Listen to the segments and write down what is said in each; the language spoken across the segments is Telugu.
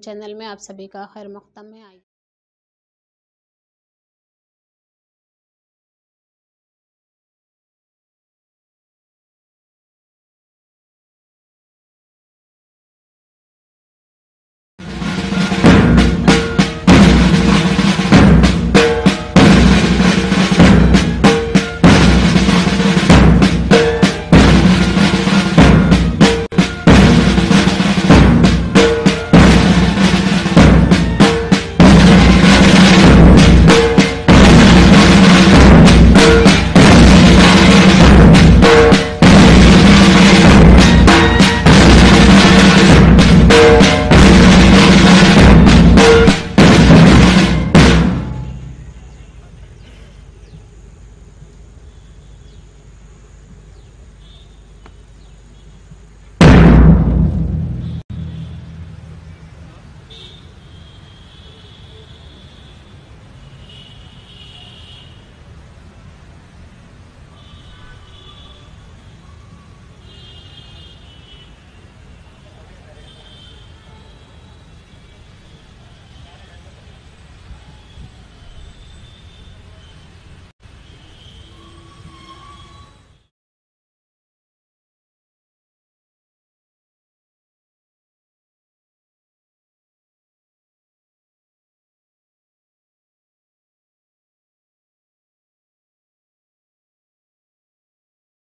न्यूज़ चैनल में आप सभी का खैर मक़दम है। आइए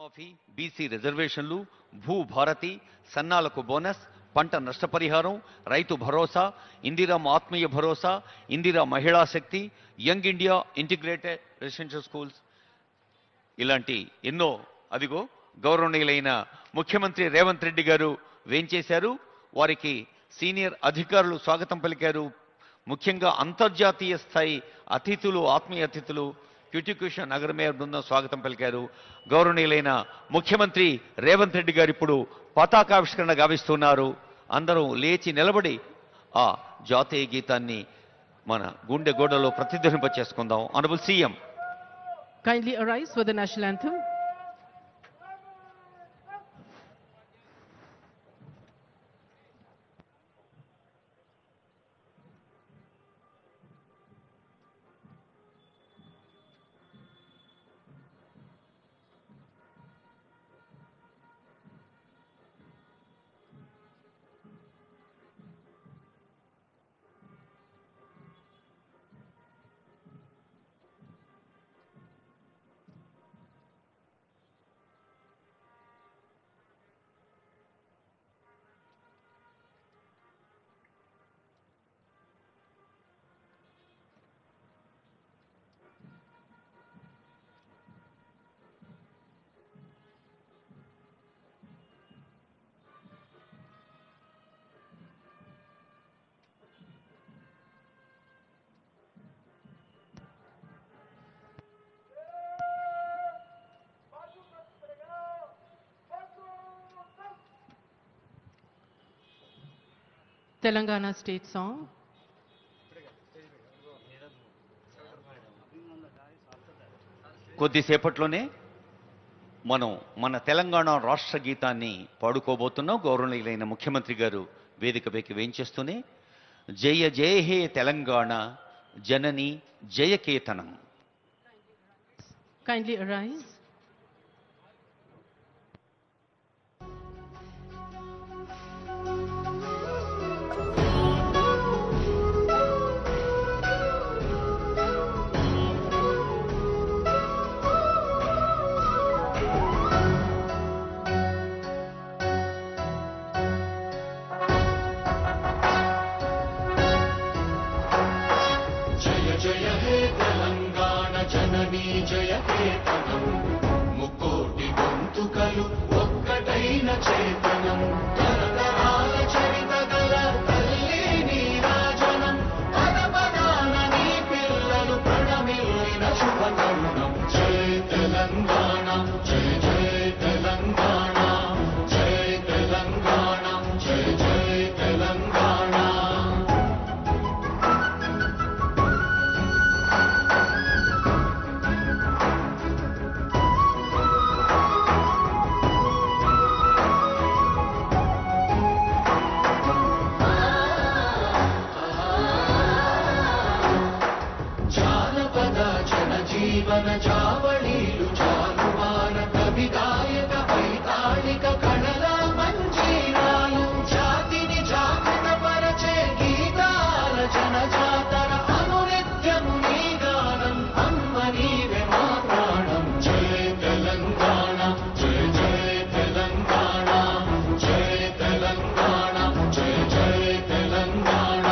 మాఫీ, బీసీ రిజర్వేషన్లు, భూ భారతి, సన్నాలకు బోనస్, పంట నష్టపరిహారం, రైతు భరోసా, ఇందిరమ్మ ఆత్మీయ Bharosa, Indira Mahila Shakti, young India integrated residential schools ఇలాంటి ఎన్నో అదిగో గౌరవనీయులైన ముఖ్యమంత్రి రేవంత్ రెడ్డి గారు వేంచేశారు. వారికి సీనియర్ అధికారులు స్వాగతం పలికారు. ముఖ్యంగా అంతర్జాతీయ స్థాయి అతిథులు, ఆత్మీయ అతిథులు క్యూటిక్యూషన్ నగర మేయర్ బృందం స్వాగతం పలికారు. గౌరవనీయులైన ముఖ్యమంత్రి రేవంత్ రెడ్డి గారు ఇప్పుడు పతాకావిష్కరణ గావిస్తున్నారు. అందరూ లేచి నిలబడి ఆ జాతీయ గీతాన్ని మన గుండె గోడలో ప్రతిధ్వనింప చేసుకుందాం. Honourable CM kindly arise for the national anthem. Telangana state song. కొద్దిసేపట్లోనే మనం మన తెలంగాణ రాష్ట్ర గీతాన్ని పాడుకోబోతున్నాం. గౌరవనీయులైన ముఖ్యమంత్రి గారు వేదికపైకి వేయించేస్తూనే జయ జయ హే తెలంగాణ జనని జయకేతనం. Kindly arise. జయ హే తెలంగాణ జననీ జయకేతనం, ముక్కోటి గొంతుకలు ఒక్కటైన చేతనం, తరతరాల చరిత గల తల్లి నీరాజనం, పదపదాన నీ పిల్లలు ప్రణమిల్లిన శుభతరుణం. జయ తెలంగాణ జయ జయ తెలంగాణ, జయ తెలంగాణ జయ జయ తెలంగాణ. జీవన జావళీలు జాలువార కవి గాయక వైతాళిక కళల మంజీరాలు జాతిని జాగృత పరచే గీతాల జనజాతర అనునిత్యము నీ గానం అమ్మ నీవే మా ప్రాణం జయ తెలంగాణ జయ జయ తెలంగాణ జయ తెలంగాణ జయ జయ తెలంగాణ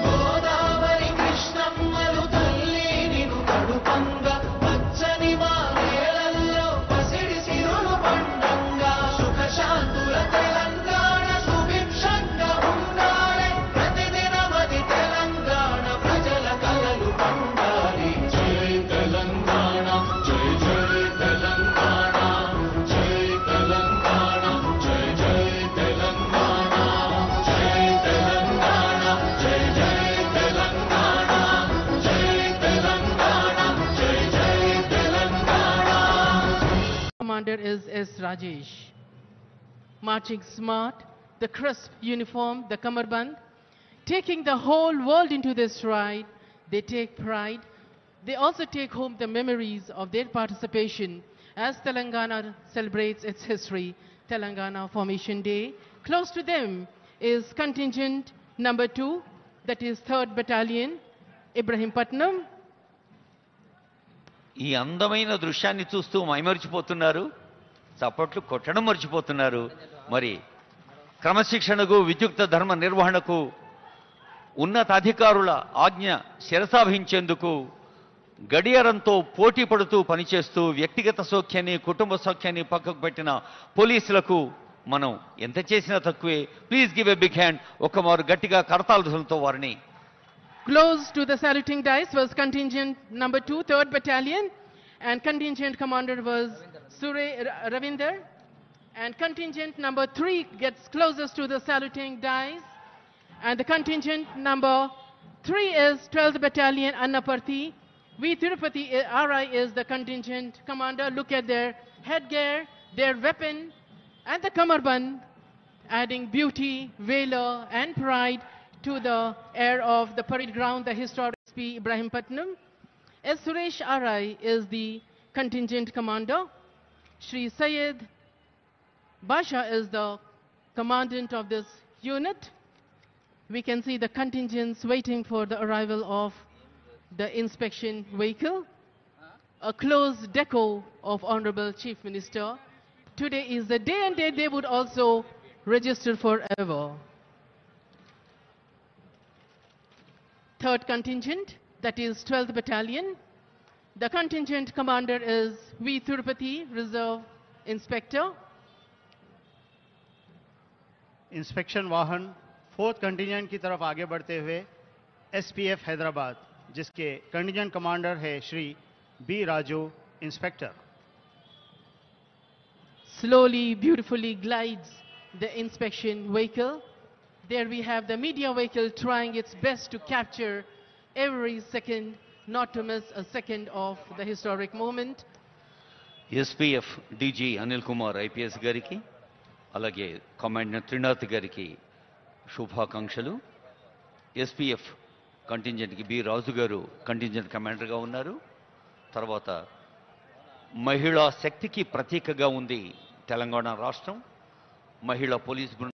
గోదావరి కృష్ణమ్మలు తల్లి నిను కడుపంగా పచ్చని మా నేలల్లో పసిడి సిరులు పండంగా సుఖ శాంతుల తెలంగాణ సుభిక్షంగా ఉండాలి ప్రతిదినమది తెలంగాణ ప్రజల కలలు పండాలి జై తెలంగాణ జై జై తెలంగాణ జై తెలంగాణ జై జై తెలంగాణ జై తెలంగాణ జై జై తెలంగాణ జై తెలంగాణ జై జై Telangana Commander is S. Rajesh. Marching smart, the crisp uniform, the kamarband, taking the whole world into their stride, they take pride. They also take home the memories of their participation as Telangana celebrates its history, Telangana Formation Day. Close to them is contingent number 2, that is 3rd Battalion, Ibrahimpatnam. ఈ అందమైన దృశ్యాన్ని చూస్తూ మైమరిచిపోతున్నారు, చప్పట్లు కొట్టడం మర్చిపోతున్నారు. మరి క్రమశిక్షణకు విద్యుక్త ధర్మ నిర్వహణకు ఉన్నతాధికారుల ఆజ్ఞ శిరసావహించేందుకు గడియారంతో పోటీ పడుతూ పనిచేస్తూ వ్యక్తిగత సౌఖ్యాన్ని కుటుంబ సౌఖ్యాన్ని పక్కకు పెట్టిన పోలీసులకు మనం ఎంత చేసినా తక్కువే. Please give a big hand. ఒక్కమారు గట్టిగా కరతాళధ్వనులతో వారిని. Close to the saluting dice was contingent number 2, 3rd Battalion, and contingent commander was Ravinder. And contingent number 3 gets closest to the saluting dice. And the contingent number 3 is 12th Battalion, Annaparthi. V. Tirupati RI is the contingent commander. Look at their headgear, their weapon, and the kamarband, adding beauty, valor, and pride to the air of the parade ground, the historic SP Ibrahimpatnam. S. Suresh RI is the contingent commander. Shri Syed Basha is the commandant of this unit. We can see the contingents waiting for the arrival of the inspection vehicle. A close deco of Honorable Chief Minister. Today is the day and date they would also register forever. 3rd contingent, that is 12th Battalion. The contingent commander is V. Tirupati, Reserve Inspector. Inspection वाहन 4th कंटिजेंट की तरफ आगे बढ़ते हुए एसपीएफ हैदराबाद, जिसके कंटिजेंट कमांडर है Shri B Raju, inspector. Slowly, beautifully glides the inspection vehicle. There we have the media vehicle trying its best to capture every second, not to miss a second of the historic moment. SPF DG Anil Kumar IPS గారికి, అలాగే కమాండర్ త్రినాథ్ గారికి శుభాకాంక్షలు. ఎస్పీఎఫ్ కంటింజెంట్కి బి రాజు గారు కంటింజెంట్ కమాండర్గా ఉన్నారు. తర్వాత మహిళా శక్తికి ప్రతీకగా ఉంది తెలంగాణ రాష్ట్రం. మహిళా పోలీస్ బృందం